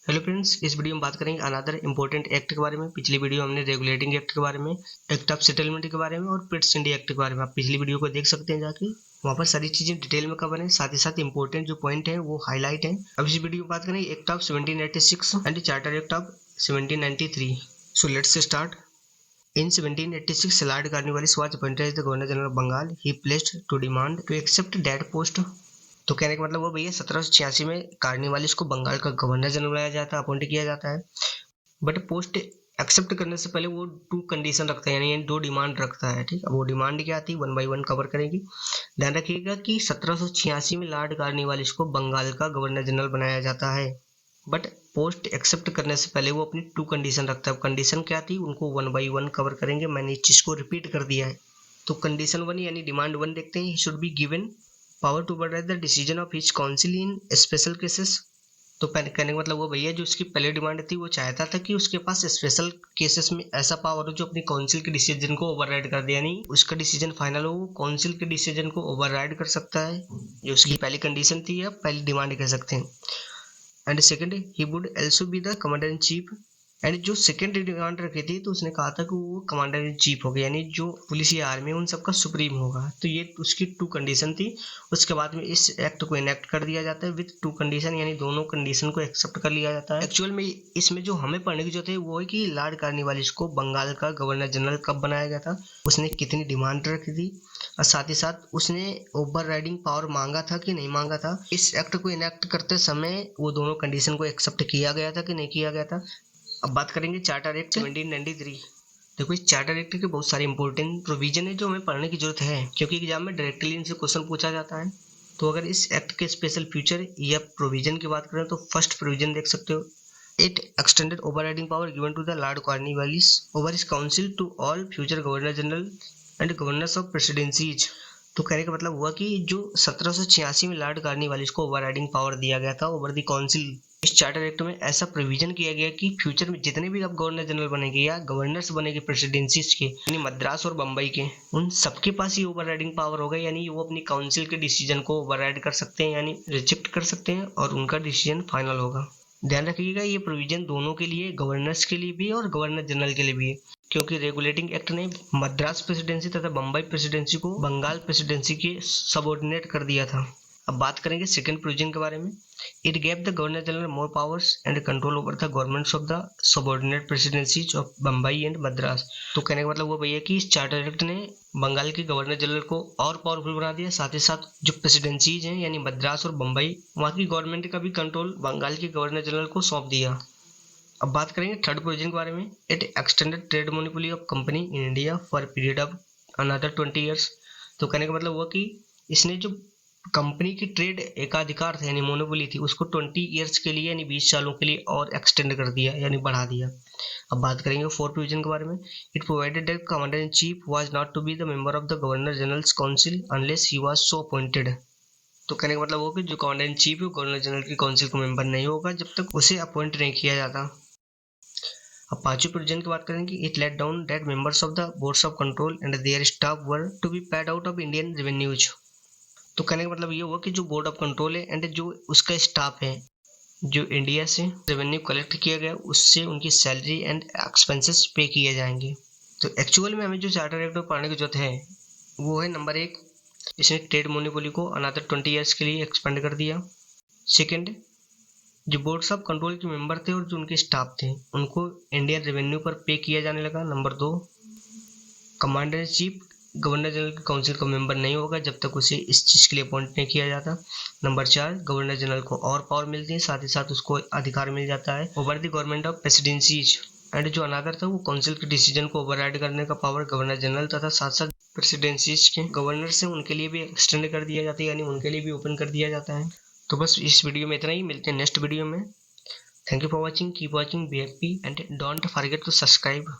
Hello friends, इस video में बात करेंगे अनदर इंपॉर्टेंट एक्ट के बारे में। पिछली वीडियो हमने रेगुलेटिंग एक्ट के बारे में, एक्ट ऑफ सेटलमेंट के बारे में और पिट्स इंडिया एक्ट के बारे में। आप पिछली वीडियो को देख सकते हैं जाके, वहाँ पर सारी चीजें डिटेल में कवर है, साथ ही साथ इंपॉर्टेंट जो पॉइंट है वो हाईलाइट है। अब इस वीडियो में बात करेंगे act of 1786 and charter act of 1793। So let's start. In 1786, Lord Cornwallis was appointed as the Governor General of Bengal. He placed to demand to accept that post। तो कहने का मतलब वो भैया 1786 में कार्निवालिस को बंगाल का गवर्नर जनरल बनाया जाता है, अपॉइंट किया जाता है। बट पोस्ट एक्सेप्ट करने से पहले वो 2 कंडीशन रखता है, यानी 2 डिमांड रखता है। ठीक है, वो डिमांड क्या आती है 1 बाय 1 कवर करेंगे। ध्यान रखिएगा कि 1786 में लॉर्ड कार्निवालिस को बंगाल का गवर्नर जनरल बनाया जाता है, बट पोस्ट एक्सेप्ट करने से पहले वो अपनी 2 कंडीशन रखता है। कंडीशन क्या थी उनको 1 बाय 1 कवर करेंगे। मैंने इस चीज को रिपीट कर दिया है। तो कंडीशन 1 यानी डिमांड 1 देखते हैं। He should be given power to override the decision of his council in special cases. तो कहने का मतलब वो भैया जो उसकी पहले डिमांड थी वो चाहता था कि उसके पास स्पेशल केसेस में ऐसा पावर हो जो अपनी काउंसिल के डिसीजन को ओवरराइड कर दे, यानी उसका डिसीजन फाइनल हो, वो काउंसिल के डिसीजन को ओवरराइड कर सकता है। जो उसकी पहली कंडीशन थी या पहली डिमांड कह सकते हैं। And second, he would also be the commander in chief. And जो सेकंड डिमांड रखी थी तो उसने कहा था कि वो कमांडर इन चीफ होगा, यानी जो पुलिस या आर्मी उन सबका सुप्रीम होगा। तो ये उसकी 2 कंडीशन थी। उसके बाद में इस एक्ट को इनेक्ट कर दिया जाता है विद 2 कंडीशन, यानी दोनों कंडीशन को एक्सेप्ट कर लिया जाता है। एक्चुअल में इसमें जो हमें पढ़ने की जरूरत है वो है कि लॉर्ड कार्निवालिस को बंगाल का गवर्नर जनरल कब बनाया गया था, उसने कितनी डिमांड रखी थी, और साथ ही साथ उसने ओवर राइडिंग पावर मांगा था कि नहीं मांगा था। इस एक्ट को इनेक्ट करते समय वो दोनों कंडीशन को एक्सेप्ट किया गया था कि नहीं किया गया था। अब बात करेंगे चार्टर एक्ट 1793। देखो, इस चार्टर एक्ट के बहुत सारे इंपॉर्टेंट प्रोविजन है जो हमें पढ़ने की जरूरत है, क्योंकि एग्जाम में डायरेक्टली इनसे क्वेश्चन पूछा जाता है। तो अगर इस एक्ट के स्पेशल फीचर या प्रोविजन की बात करें तो फर्स्ट प्रोविजन देख सकते हो। It extended overriding power given to the Lord Cornwallis over his council to all future governor general and governors of presidencies. तो कहने का मतलब हुआ कि जो 1786 में लॉर्ड कार्निवालिस को ओवरराइडिंग पावर दिया गया था ओवर द काउंसिल, इस चार्टर एक्ट में ऐसा प्रोविजन किया गया कि फ्यूचर में जितने भी अब गवर्नर जनरल बनेंगे या गवर्नर्स बनेंगे प्रेसिडेंसीज के, यानी मद्रास और बम्बई के, उन सबके पास ही ओवरराइडिंग पावर होगा, यानी वो अपनी काउंसिल के डिसीजन को ओवरराइड कर सकते हैं, यानी रिजेक्ट कर सकते हैं, और उनका डिसीजन फाइनल होगा। ध्यान रखिएगा ये प्रोविजन दोनों के लिए, गवर्नर्स के लिए भी और गवर्नर जनरल के लिए भी है, क्योंकि रेगुलेटिंग एक्ट ने मद्रास प्रेसिडेंसी तथा बम्बई प्रेसिडेंसी को बंगाल प्रेसिडेंसी के सबऑर्डिनेट कर दिया था। अब बात करेंगे सेकंड प्रोविजन के बारे में। It gave the governor general more powers and control over the governments of the subordinate presidencies of Bombay and Madras. तो कहने का मतलब वो भैया कि इस चार्टर एक्ट ने बंगाल के गवर्नर जनरल को और पावरफुल बना दिया, साथ ही साथ जो प्रेसिडेंसीज हैं यानी मद्रास और बम्बई, वहाँ की गवर्नमेंट का भी कंट्रोल बंगाल के गवर्नर जनरल को सौंप दिया। अब बात करेंगे थर्ड प्रोविजन के बारे में। It extended trade monopoly of company in India for period of another 20 years. तो कहने का मतलब हुआ कि इसने जो कंपनी की ट्रेड एकाधिकार था यानी मोनोपोली थी उसको 20 ईयर्स के लिए यानी 20 सालों के लिए और एक्सटेंड कर दिया, यानी बढ़ा दिया। अब बात करेंगे फोर्थ प्रोविजन के बारे में। It provided that commander in chief was not to be the member of the governor general's council unless he was so appointed. तो कहने का मतलब वो कि जो कमांडर इन चीफ है गवर्नर जनरल की काउंसिल का मेंबर नहीं होगा जब तक उसे अपॉइंट नहीं किया जाता। अब पांचवें प्रोविजन की बात करेंगे। It laid down that members of the boards of control and their staff were to be paid out of Indian revenues. तो कहने का मतलब ये हुआ कि जो बोर्ड ऑफ कंट्रोल है एंड जो उसका स्टाफ है जो इंडिया से रेवेन्यू कलेक्ट किया गया उससे उनकी सैलरी एंड एक्सपेंसेस पे किए जाएंगे। तो एक्चुअल में हमें जो चार्टर एक्ट में पढ़ने की जरूरत है वो है नंबर 1, इसने ट्रेड मोनोपोली को अनदर 20 ईयर्स के लिए एक्सपेंड कर दिया। सेकेंड, जो बोर्ड्स ऑफ कंट्रोल के मेंबर थे और जो उनके स्टाफ थे उनको इंडियन रेवेन्यू पर पे किया जाने लगा। Number 2, commander in chief governor general की काउंसिल का मेंबर नहीं होगा जब तक उसे इस चीज के लिए अपॉइंट नहीं किया जाता। नंबर 4, गवर्नर जनरल को और पावर मिलती है, साथ ही साथ उसको अधिकार मिल जाता है over the government of presidencies. And जो अनादर था वो काउंसिल के डिसीजन को ओवरराइड करने का पावर गवर्नर जनरल तथा साथ साथ प्रेसिडेंसीज के गवर्नर से उनके लिए भी एक्सटेंड कर दिया जाता है, यानी उनके लिए भी ओपन कर दिया जाता है। तो बस इस वीडियो में इतना ही, मिलते हैं नेक्स्ट वीडियो में। Thank you for watching, keep watching, be happy and don't forget to subscribe.